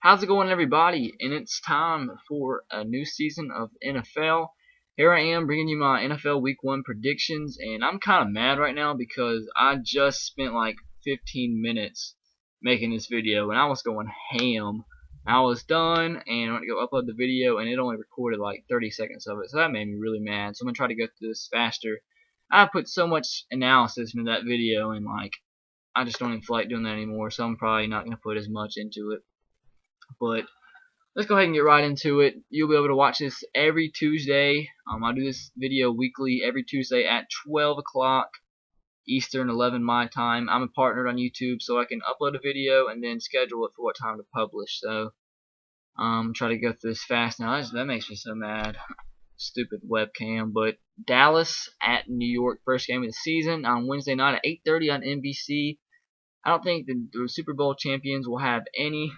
How's it going, everybody? And it's time for a new season of NFL. Here I am bringing you my NFL Week 1 predictions, and I'm kind of mad right now because I just spent like 15 minutes making this video, and I was going ham. I was done, and I went to go upload the video, and it only recorded like 30 seconds of it, so that made me really mad. So I'm going to try to go through this faster. I put so much analysis into that video, and like I just don't even feel like doing that anymore, so I'm probably not going to put as much into it. But let's go ahead and get right into it. You'll be able to watch this every Tuesday. I do this video weekly every Tuesday at 12 o'clock Eastern, 11 my time. I'm a partner on YouTube, so I can upload a video and then schedule it for what time to publish. So try to go through this fast now. That makes me so mad. Stupid webcam. But Dallas at New York, first game of the season on Wednesday night at 8:30 on NBC. I don't think the Super Bowl champions will have any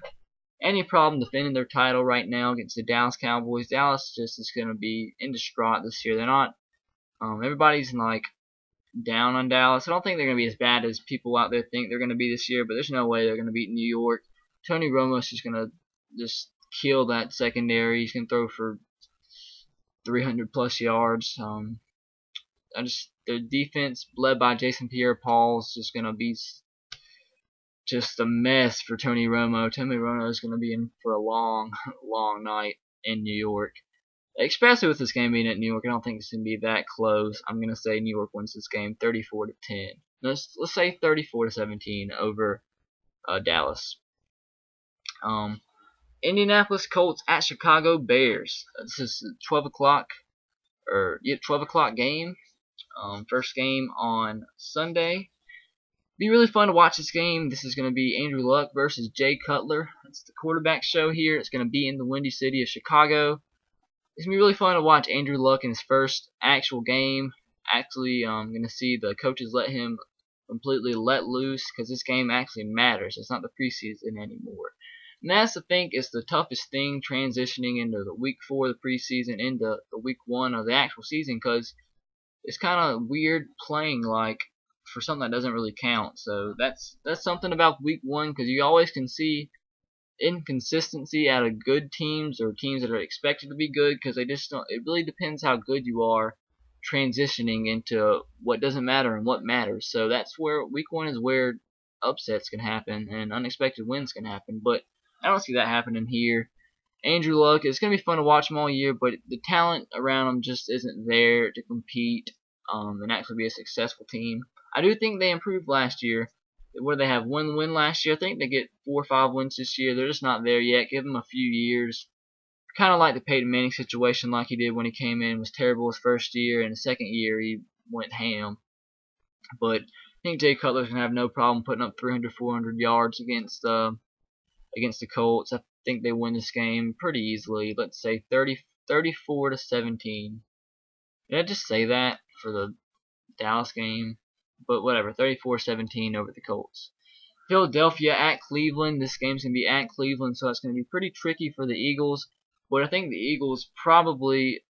problem defending their title right now against the Dallas Cowboys. Dallas just is going to be in distraught this year. They're not. Everybody's like down on Dallas. I don't think they're going to be as bad as people out there think they're going to be this year, but there's no way they're going to beat New York. Tony Romo's just going to just kill that secondary. He's going to throw for 300 plus yards. Their defense, led by Jason Pierre-Paul, is just going to be just a mess for Tony Romo. Tony Romo is going to be in for a long, long night in New York. Especially with this game being at New York, I don't think it's going to be that close. I'm going to say New York wins this game 34-10. Let's say 34-17 over Dallas. Indianapolis Colts at Chicago Bears. This is a 12 o'clock game. First game on Sunday. Be really fun to watch this game. This is going to be Andrew Luck versus Jay Cutler. It's the quarterback show here. It's going to be in the windy city of Chicago. It's going to be really fun to watch Andrew Luck in his first actual game. Actually, I'm going to see the coaches let him completely let loose because this game actually matters. It's not the preseason anymore. And that's, I think, is the toughest thing transitioning into the week 4 of the preseason into the week 1 of the actual season, because it's kind of weird playing like for something that doesn't really count. So that's something about week 1, because you always can see inconsistency out of good teams or teams that are expected to be good, because they just don't. It really depends how good you are transitioning into what doesn't matter and what matters. So that's where week 1 is where upsets can happen and unexpected wins can happen. But I don't see that happening here. Andrew Luck, it's going to be fun to watch him all year, but the talent around him just isn't there to compete and actually be a successful team. I do think they improved last year. Where they have 1 win last year, I think they get 4 or 5 wins this year. They're just not there yet. Give them a few years. Kind of like the Peyton Manning situation, like he did when he came in. Was terrible his first year, and the second year he went ham. But I think Jay Cutler's gonna have no problem putting up 300, 400 yards against the Colts. I think they win this game pretty easily. Let's say 34-17. Did I just say that for the Dallas game? But whatever, 34-17 over the Colts. Philadelphia at Cleveland. This game's going to be at Cleveland, so it's going to be pretty tricky for the Eagles. But I think the Eagles probably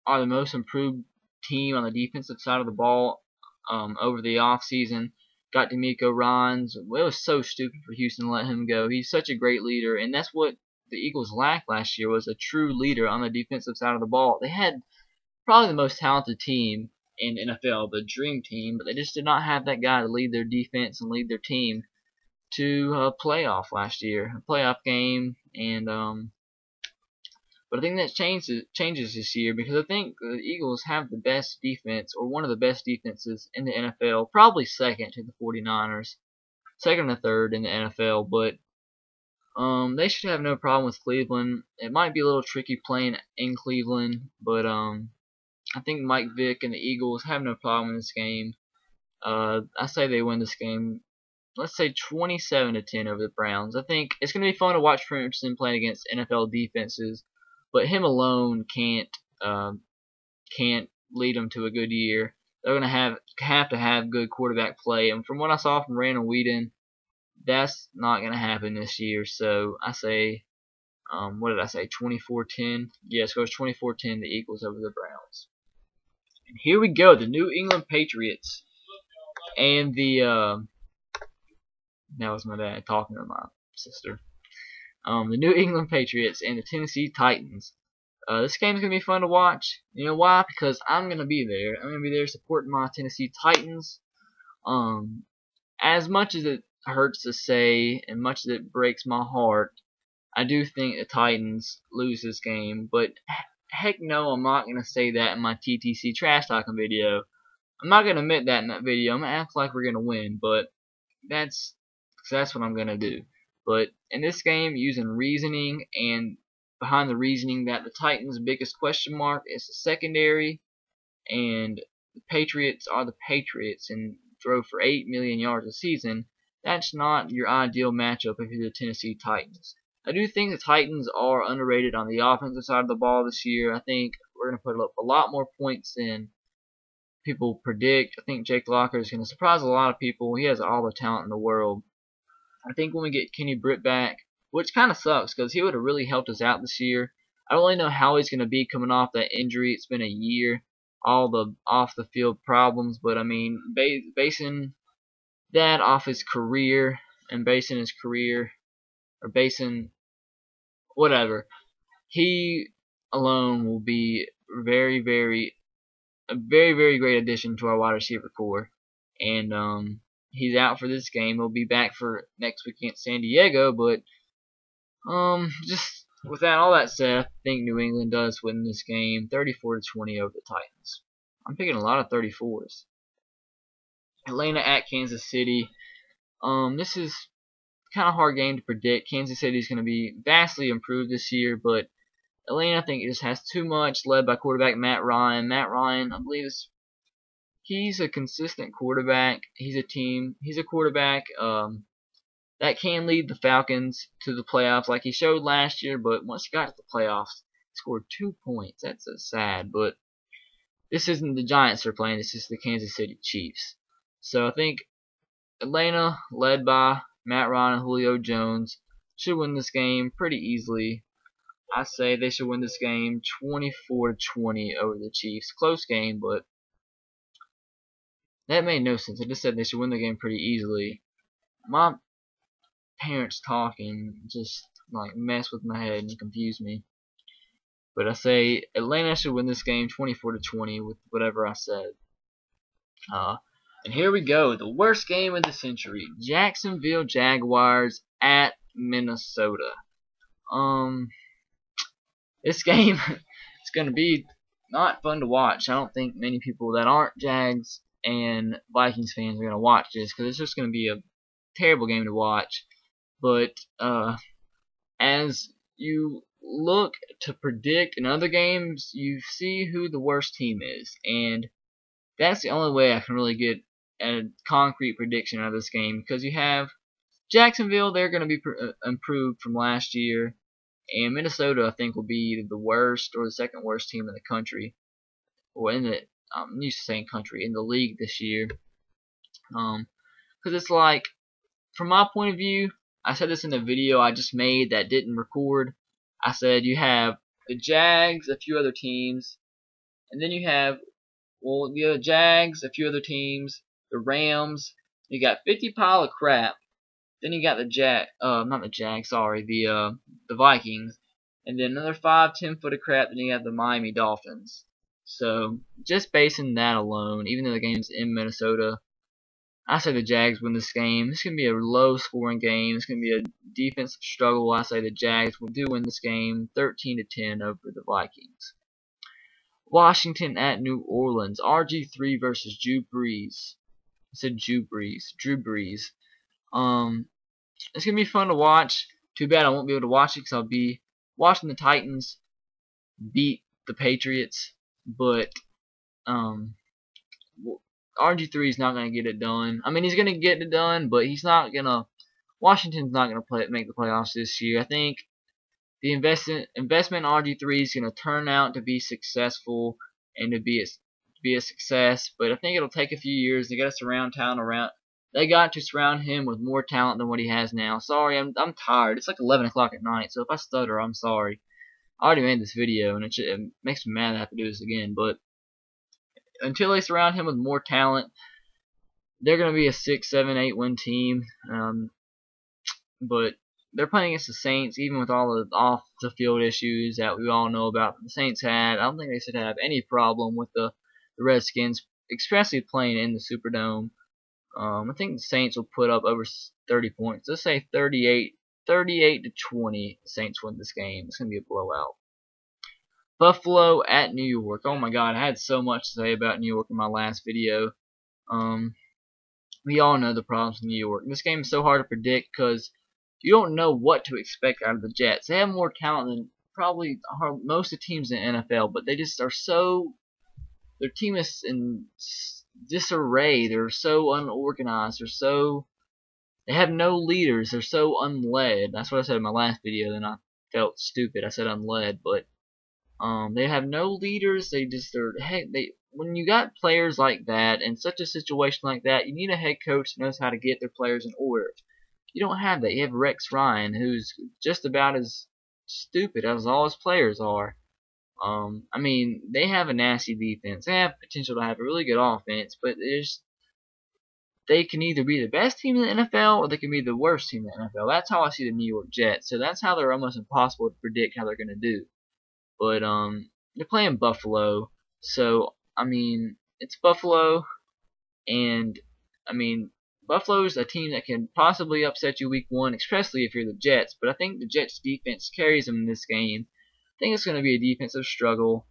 are the most improved team on the defensive side of the ball over the offseason. Got D'Amico Ryans. Well, it was so stupid for Houston to let him go. He's such a great leader, and that's what the Eagles lacked last year, was a true leader on the defensive side of the ball. They had probably the most talented team in the NFL, the dream team, but they just did not have that guy to lead their defense and lead their team to a playoff last year, a playoff game. And but I think that changes this year, because I think the Eagles have the best defense, or one of the best defenses in the NFL, probably second to the 49ers, second or third in the NFL. But they should have no problem with Cleveland. It might be a little tricky playing in Cleveland, but I think Mike Vick and the Eagles have no problem in this game. I say they win this game. Let's say 27-10 over the Browns. I think it's going to be fun to watch Princeton playing against NFL defenses, but him alone can't lead them to a good year. They're going to have to have good quarterback play, and from what I saw from Randall Weeden, that's not going to happen this year. So I say, what did I say? 24-10. Yes, it goes 24-10. The Eagles over the Browns. And here we go, the New England Patriots and the that was my dad talking to my sister. The New England Patriots and the Tennessee Titans. This game's gonna be fun to watch. You know why? Because I'm gonna be there. I'm gonna be there supporting my Tennessee Titans. Um, as much as it hurts to say, and much as it breaks my heart, I do think the Titans lose this game. But heck no, I'm not gonna say that in my TTC trash talking video. I'm not gonna admit that in that video. I'm gonna act like we're gonna win, but that's what I'm gonna do. But in this game, using reasoning, and behind the reasoning that the Titans' biggest question mark is the secondary, and the Patriots are the Patriots and throw for 8 million yards a season, that's not your ideal matchup if you're the Tennessee Titans. I do think the Titans are underrated on the offensive side of the ball this year. I think we're going to put up a lot more points than people predict. I think Jake Locker is going to surprise a lot of people. He has all the talent in the world. I think when we get Kenny Britt back, which kind of sucks because he would have really helped us out this year. I don't really know how he's going to be coming off that injury. It's been a year, all the off the field problems, but I mean, basing that off his career and basing his career, or basing whatever, he alone will be a very, very great addition to our wide receiver core. And he's out for this game. He'll be back for next week against San Diego, but just with that, all that said, I think New England does win this game 34-20 over the Titans. I'm picking a lot of 34s. Atlanta at Kansas City. This is kind of hard game to predict. Kansas City is going to be vastly improved this year, but Atlanta, I think, it just has too much, led by quarterback Matt Ryan. Matt Ryan, I believe, he's a consistent quarterback. He's a quarterback that can lead the Falcons to the playoffs like he showed last year, but once he got to the playoffs, he scored 2 points. That's so sad, but this isn't the Giants they're playing. This is the Kansas City Chiefs. So I think Atlanta, led by Matt Ryan and Julio Jones, should win this game pretty easily. I say they should win this game 24-20 over the Chiefs. Close game, but that made no sense. I just said they should win the game pretty easily. My parents talking just like mess with my head and confuse me. But I say Atlanta should win this game 24-20 with whatever I said. And here we go, the worst game of the century. Jacksonville Jaguars at Minnesota. This game is going to be not fun to watch. I don't think many people that aren't Jags and Vikings fans are going to watch this because it's just going to be a terrible game to watch. But as you look to predict in other games, you see who the worst team is. And that's the only way I can really get a concrete prediction out of this game, because you have Jacksonville, they're going to be improved from last year, and Minnesota, I think, will be either the worst or the second worst team in the country, or in the I'm used to saying country, in the league this year. Because it's like, from my point of view, I said this in the video I just made that didn't record. I said you have the Jags, a few other teams, and then you have, well, the Jags, a few other teams, the Rams. You got 50 pile of crap. Then you got the not the Jags, sorry, the Vikings, and then another 5-10 foot of crap. Then you have the Miami Dolphins. So just basing that alone, even though the game's in Minnesota, I say the Jags win this game. It's gonna be a low scoring game. It's gonna be a defensive struggle. I say the Jags will do win this game 13-10 over the Vikings. Washington at New Orleans. RG3 versus Drew Brees. I said Drew Brees. It's gonna be fun to watch. Too bad I won't be able to watch it because I'll be watching the Titans beat the Patriots. But RG3 is not gonna get it done. I mean, he's gonna get it done, but he's not gonna. Washington's not gonna make the playoffs this year. I think the investment in RG3 is gonna turn out to be successful and to be a success. But I think it'll take a few years. They got to surround him with more talent than what he has now. Sorry, I'm tired. It's like 11 o'clock at night, so if I stutter, I'm sorry. I already made this video, and it makes me mad to have to do this again. But until they surround him with more talent, they're going to be a 6, 7, 8 win team. But they're playing against the Saints, even with all the off the field issues that we all know about the Saints had. I don't think they should have any problem with the Redskins, especially playing in the Superdome. I think the Saints will put up over 30 points. Let's say 38 to 20. The Saints win this game. It's gonna be a blowout. Buffalo at New York. Oh my God, I had so much to say about New York in my last video. We all know the problems in New York. This game is so hard to predict because you don't know what to expect out of the Jets. They have more talent than probably most of the teams in the NFL, but they just are so. Their team is in disarray. They're so unorganized. They have no leaders. They're so unled. That's what I said in my last video. Then I felt stupid. I said unled, but they have no leaders. When you got players like that in such a situation like that, you need a head coach that knows how to get their players in order. You don't have that. You have Rex Ryan, who's just about as stupid as all his players are. I mean, they have a nasty defense. They have potential to have a really good offense, but they can either be the best team in the NFL or they can be the worst team in the NFL. That's how I see the New York Jets. So that's how they're almost impossible to predict how they're going to do. But they're playing Buffalo, so I mean it's Buffalo, and I mean Buffalo's a team that can possibly upset you week 1, especially if you're the Jets. But I think the Jets defense carries them in this game. I think it's going to be a defensive struggle.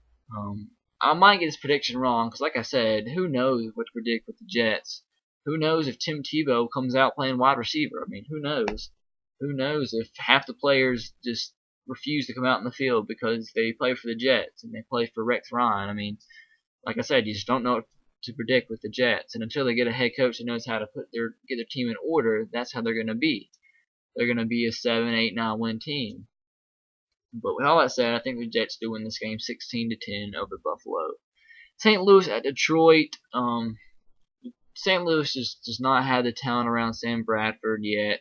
I might get this prediction wrong because, like I said, who knows what to predict with the Jets? Who knows if Tim Tebow comes out playing wide receiver? I mean, who knows? Who knows if half the players just refuse to come out in the field because they play for the Jets and they play for Rex Ryan? I mean, like I said, you just don't know what to predict with the Jets. And until they get a head coach that knows how to get their team in order, that's how they're going to be. They're going to be a 7, 8, 9 win team. But with all that said, I think the Jets do win this game 16-10 over Buffalo. St. Louis at Detroit. St. Louis just does not have the talent around Sam Bradford yet.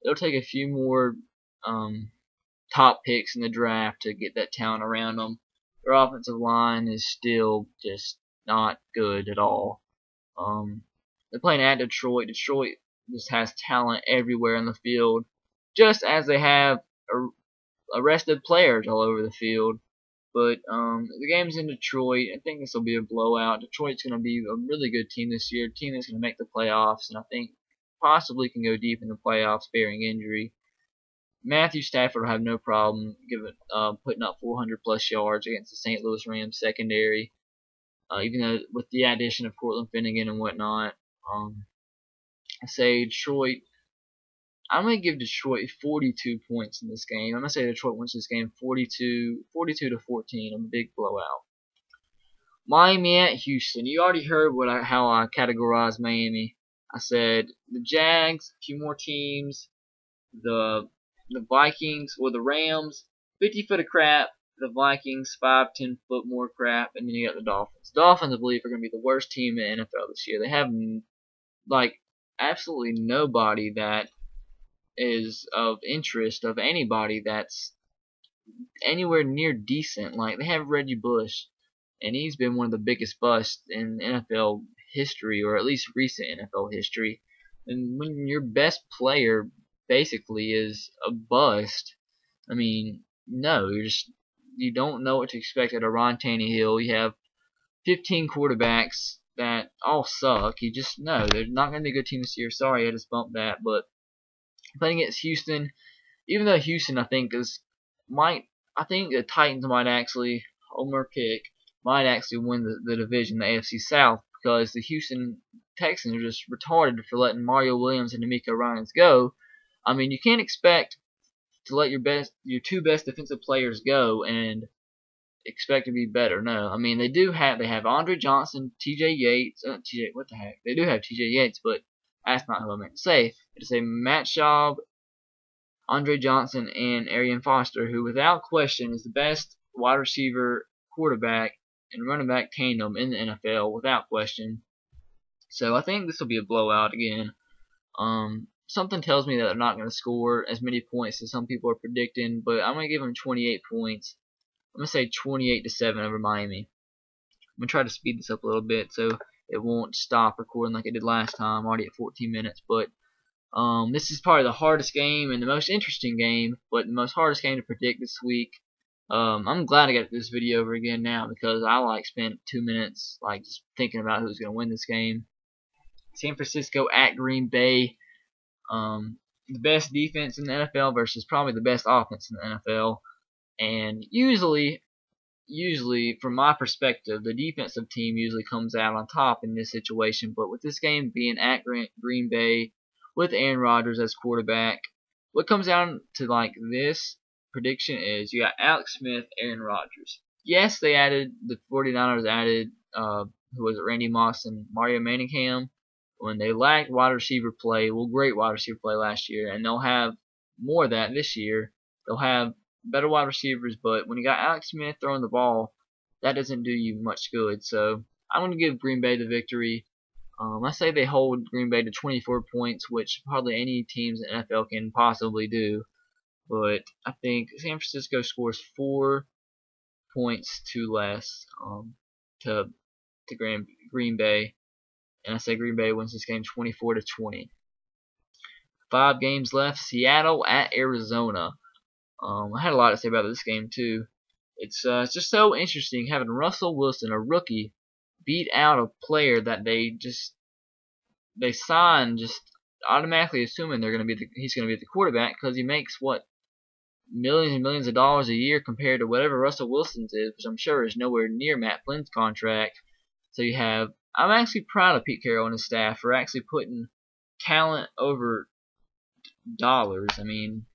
It'll take a few more top picks in the draft to get that talent around them. Their offensive line is still just not good at all. They're playing at Detroit. Detroit just has talent everywhere in the field, just as they have arrested players all over the field. But the game's in Detroit. I think this will be a blowout. Detroit's going to be a really good team this year, a team that's going to make the playoffs, and I think possibly can go deep in the playoffs, bearing injury. Matthew Stafford will have no problem putting up 400-plus yards against the St. Louis Rams secondary, even though with the addition of Cortland Finnegan and whatnot. I say Detroit. I'm going to give Detroit 42 points in this game. I'm going to say Detroit wins this game 42-14. A big blowout. Miami at Houston. You already heard how I categorized Miami. I said the Jags, a few more teams, the Vikings or the Rams, 50 foot of crap. The Vikings, 5-10 foot more crap, and then you got the Dolphins. Dolphins, I believe, are going to be the worst team in the NFL this year. They have absolutely nobody that is of interest of anybody that's anywhere near decent. Like, they have Reggie Bush, and he's been one of the biggest busts in NFL history, or at least recent NFL history. And when your best player basically is a bust, I mean, no, you don't know what to expect out of Ron Tannehill. You have 15 quarterbacks that all suck. You just know they're not going to be a good team this year. Sorry, I just bumped that, but playing against Houston, even though Houston I think the Titans might actually win the division, the AFC South, because the Houston Texans are just retarded for letting Mario Williams and D'Amico Ryans go. I mean, you can't expect to let your two best defensive players go and expect to be better. No, I mean they have Andre Johnson, T.J. Yates, what the heck? They do have T.J. Yates, but that's not who I meant to say. It's a Matt Schaub, Andre Johnson, and Arian Foster, who without question is the best wide receiver, quarterback, and running back tandem in the NFL without question. So I think this will be a blowout again. Something tells me that they're not going to score as many points as some people are predicting, but I'm going to give them 28 points. I'm going to say 28-7 over Miami. I'm going to try to speed this up a little bit so it won't stop recording like it did last time. I'm already at 14 minutes, but This is probably the hardest game and the most interesting game, but the most hardest game to predict this week. I'm glad I got this video over again now because I spent 2 minutes just thinking about who's going to win this game. San Francisco at Green Bay. The best defense in the NFL versus probably the best offense in the NFL. And usually from my perspective, the defensive team usually comes out on top in this situation. But with this game being at Green Bay with Aaron Rodgers as quarterback, what comes down to this prediction is you got Alex Smith, Aaron Rodgers. Yes, the 49ers added, who was it, Randy Moss and Mario Manningham, when they lacked wide receiver play, great wide receiver play last year, and they'll have more of that this year. They'll have better wide receivers, but when you got Alex Smith throwing the ball, that doesn't do you much good. So I'm going to give Green Bay the victory. I say they hold Green Bay to 24 points, which hardly any teams in the NFL can possibly do. But I think San Francisco scores 4 points too less to Green Bay, and I say Green Bay wins this game 24-20. 5 games left. Seattle at Arizona. I had a lot to say about this game too. It's just so interesting having Russell Wilson, a rookie, beat out a player that they signed just automatically assuming he's going to be the quarterback because he makes millions and millions of dollars a year compared to whatever Russell Wilson's is, which I'm sure is nowhere near Matt Flynn's contract. So I'm actually proud of Pete Carroll and his staff for actually putting talent over dollars. I mean,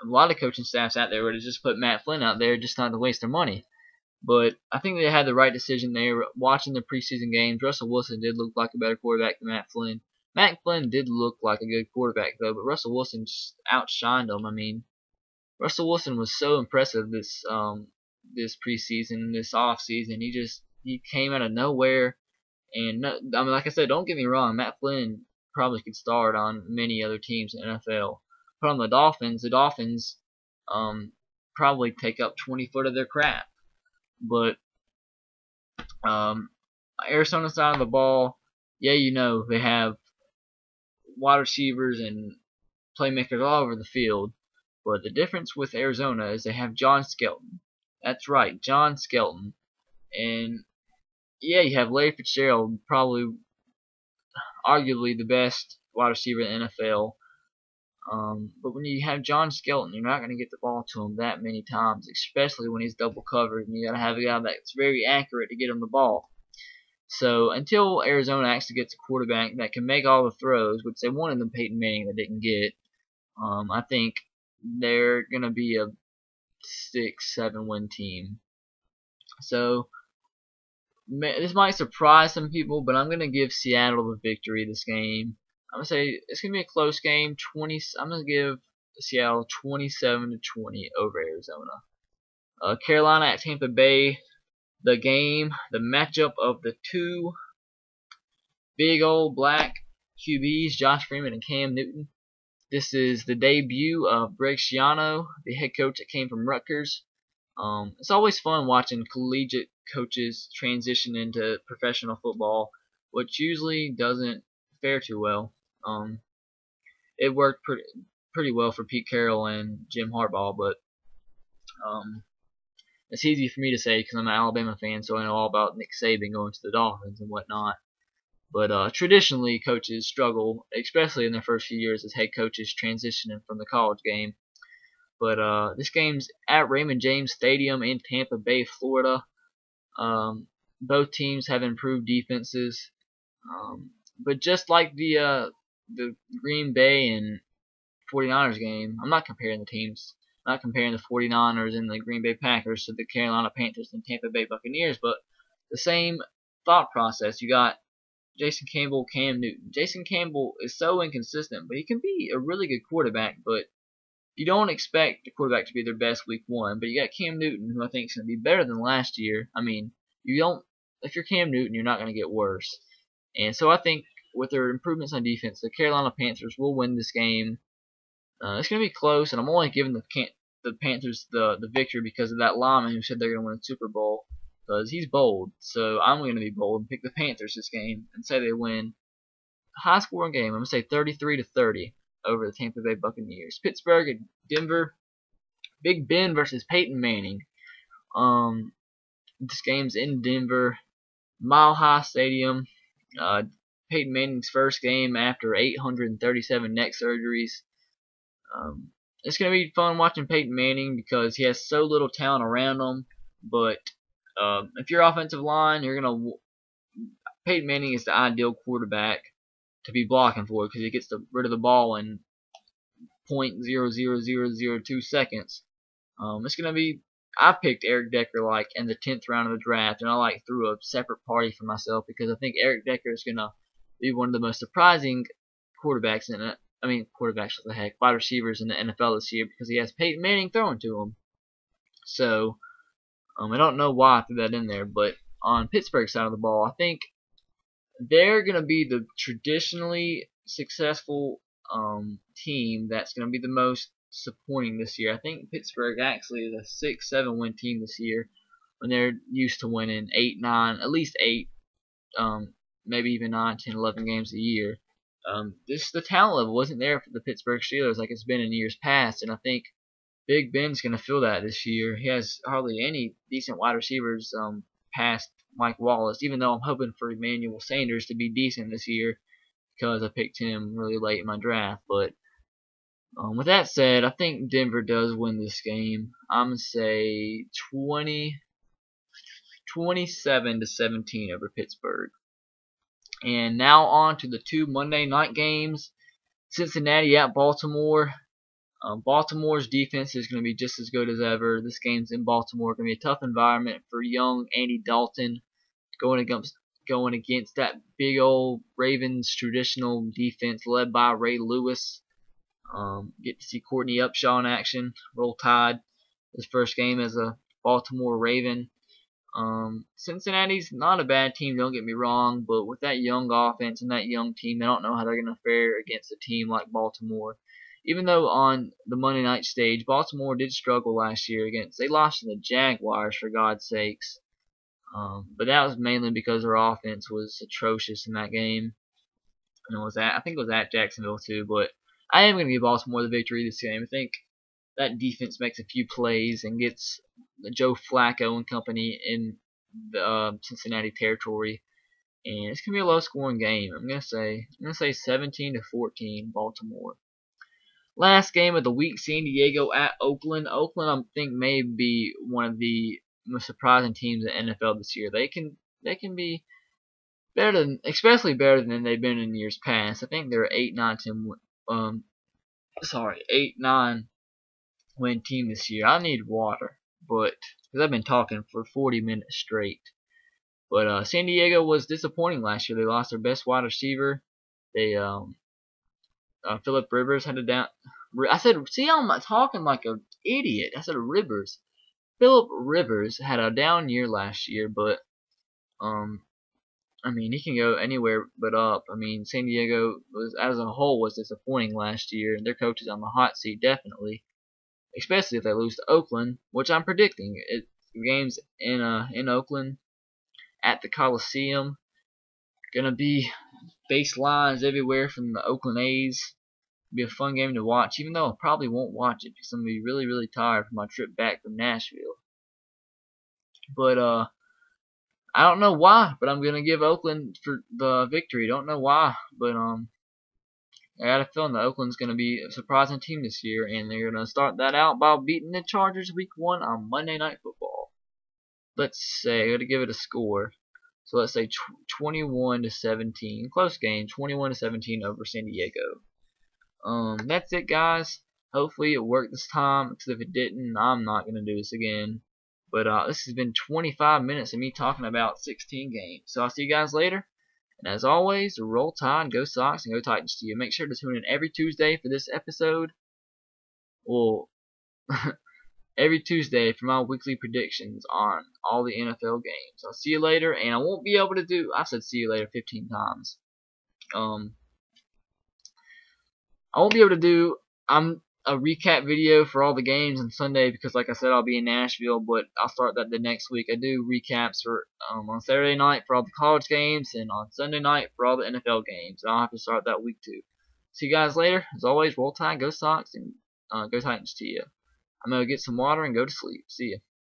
a lot of coaching staffs out there would have just put Matt Flynn out there just not to waste their money. But I think they had the right decision there. Watching the preseason games, Russell Wilson did look like a better quarterback than Matt Flynn. Matt Flynn did look like a good quarterback, though, but Russell Wilson just outshined him. I mean, Russell Wilson was so impressive this preseason, this off season. He came out of nowhere, and I mean, like I said, don't get me wrong, Matt Flynn probably could start on many other teams in the NFL. But on the Dolphins probably take up 20 foot of their crap. But Arizona side of the ball, yeah, they have wide receivers and playmakers all over the field. But the difference with Arizona is they have John Skelton. That's right, John Skelton. And yeah, you have Larry Fitzgerald, probably arguably the best wide receiver in the NFL. But when you have John Skelton, you're not going to get the ball to him that many times, especially when he's double covered, and you got to have a guy that's very accurate to get him the ball. So until Arizona actually gets a quarterback that can make all the throws, which they wanted them Peyton Manning that didn't get, I think they're going to be a 6-7 win team. So this might surprise some people, but I'm going to give Seattle the victory this game. I'm going to say it's going to be a close game. I'm going to give Seattle 27-20 over Arizona. Carolina at Tampa Bay. The matchup of the two big old black QBs, Josh Freeman and Cam Newton. This is the debut of Greg Schiano, the head coach that came from Rutgers. It's always fun watching collegiate coaches transition into professional football, which usually doesn't fare too well. It worked pretty well for Pete Carroll and Jim Harbaugh, but it's easy for me to say because I'm an Alabama fan, so I know all about Nick Saban going to the Dolphins and whatnot. But traditionally, coaches struggle, especially in their first few years as head coaches transitioning from the college game. But this game's at Raymond James Stadium in Tampa Bay, Florida. Both teams have improved defenses. But just like the Green Bay and 49ers game, I'm not comparing the teams. I'm not comparing the 49ers and the Green Bay Packers to the Carolina Panthers and Tampa Bay Buccaneers, but the same thought process. You got Jason Campbell, Cam Newton. Jason Campbell is so inconsistent, but he can be a really good quarterback, but you don't expect the quarterback to be their best week one. But you got Cam Newton, who I think is going to be better than last year. I mean, if you're Cam Newton, you're not going to get worse. And so I think with their improvements on defense, the Carolina Panthers will win this game. It's going to be close, and I'm only giving the Panthers the victory because of that lineman who said they're going to win a Super Bowl, because he's bold. So I'm going to be bold and pick the Panthers this game and say they win high scoring game. I'm gonna say 33-30 over the Tampa Bay Buccaneers. Pittsburgh at Denver. Big Ben versus Peyton Manning. This game's in Denver, Mile High Stadium. Peyton Manning's first game after 837 neck surgeries. It's going to be fun watching Peyton Manning because he has so little talent around him. But if you're offensive line, Peyton Manning is the ideal quarterback to be blocking for because he gets rid of the ball in 0.00002 seconds. It's going to be. I picked Eric Decker like in the 10th round of the draft, and I threw a separate party for myself because I think Eric Decker is going to be one of the most surprising quarterbacks wide receivers in the NFL this year because he has Peyton Manning throwing to him. So, I don't know why I threw that in there, but on Pittsburgh's side of the ball, I think they're going to be the traditionally successful team that's going to be the most disappointing this year. I think Pittsburgh actually is a 6-7 win team this year when they're used to winning 8, 9, at least 8, maybe even 9, 10, 11 games a year. The talent level wasn't there for the Pittsburgh Steelers like it's been in years past, and I think Big Ben's going to feel that this year. He has hardly any decent wide receivers past Mike Wallace, even though I'm hoping for Emmanuel Sanders to be decent this year because I picked him really late in my draft. But with that said, I think Denver does win this game. I'm going to say 27-17 over Pittsburgh. And now on to the two Monday night games. Cincinnati at Baltimore. Baltimore's defense is going to be just as good as ever. This game's in Baltimore. Going to be a tough environment for young Andy Dalton going against that big old Ravens traditional defense led by Ray Lewis. Get to see Courtney Upshaw in action. Roll Tide. His first game as a Baltimore Raven. Cincinnati's not a bad team, don't get me wrong, but with that young offense and that young team, I don't know how they're going to fare against a team like Baltimore. Even though on the Monday night stage, Baltimore did struggle last year they lost to the Jaguars for God's sakes. But that was mainly because their offense was atrocious in that game. And I think it was at Jacksonville too, but I am going to give Baltimore the victory this game. I think that defense makes a few plays and gets Joe Flacco and company in the Cincinnati territory, and it's gonna be a low-scoring game. I'm gonna say 17-14 Baltimore. Last game of the week, San Diego at Oakland. Oakland, I think, may be one of the most surprising teams in the NFL this year. They can be especially better than they've been in years past. I think they're 8-9 win team this year. I need water, but because I've been talking for 40 minutes straight. But San Diego was disappointing last year. They lost their best wide receiver. They Philip Rivers had a down. I said, see, I'm talking like an idiot. I said Rivers. Philip Rivers had a down year last year, but he can go anywhere but up. San Diego as a whole was disappointing last year, and their coach is on the hot seat definitely. Especially if they lose to Oakland, which I'm predicting. The game's in Oakland at the Coliseum. Gonna be baselines everywhere from the Oakland A's. It'll be a fun game to watch, even though I probably won't watch it because I'm gonna be really, really tired from my trip back from Nashville. But I don't know why, but I'm gonna give Oakland for the victory. Don't know why, but I got a feeling that Oakland's going to be a surprising team this year, and they're going to start that out by beating the Chargers week 1 on Monday Night Football. Let's say, I got to give it a score. So let's say 21-17. Close game, 21-17 over San Diego. That's it, guys. Hopefully it worked this time, because if it didn't, I'm not going to do this again. But this has been 25 minutes of me talking about 16 games. So I'll see you guys later. And as always, roll Tide, go Sox, and go Titans to you. Make sure to tune in every Tuesday for this episode. Well, every Tuesday for my weekly predictions on all the NFL games. I'll see you later, and I won't be able to do. I've said see you later 15 times. I won't be able to do. a recap video for all the games on Sunday because, like I said, I'll be in Nashville, but I'll start that the next week. I do recaps for on Saturday night for all the college games and on Sunday night for all the NFL games. I'll have to start that week too. See you guys later. As always, roll tide, go Sox, and go Titans to you. I'm going to get some water and go to sleep. See ya.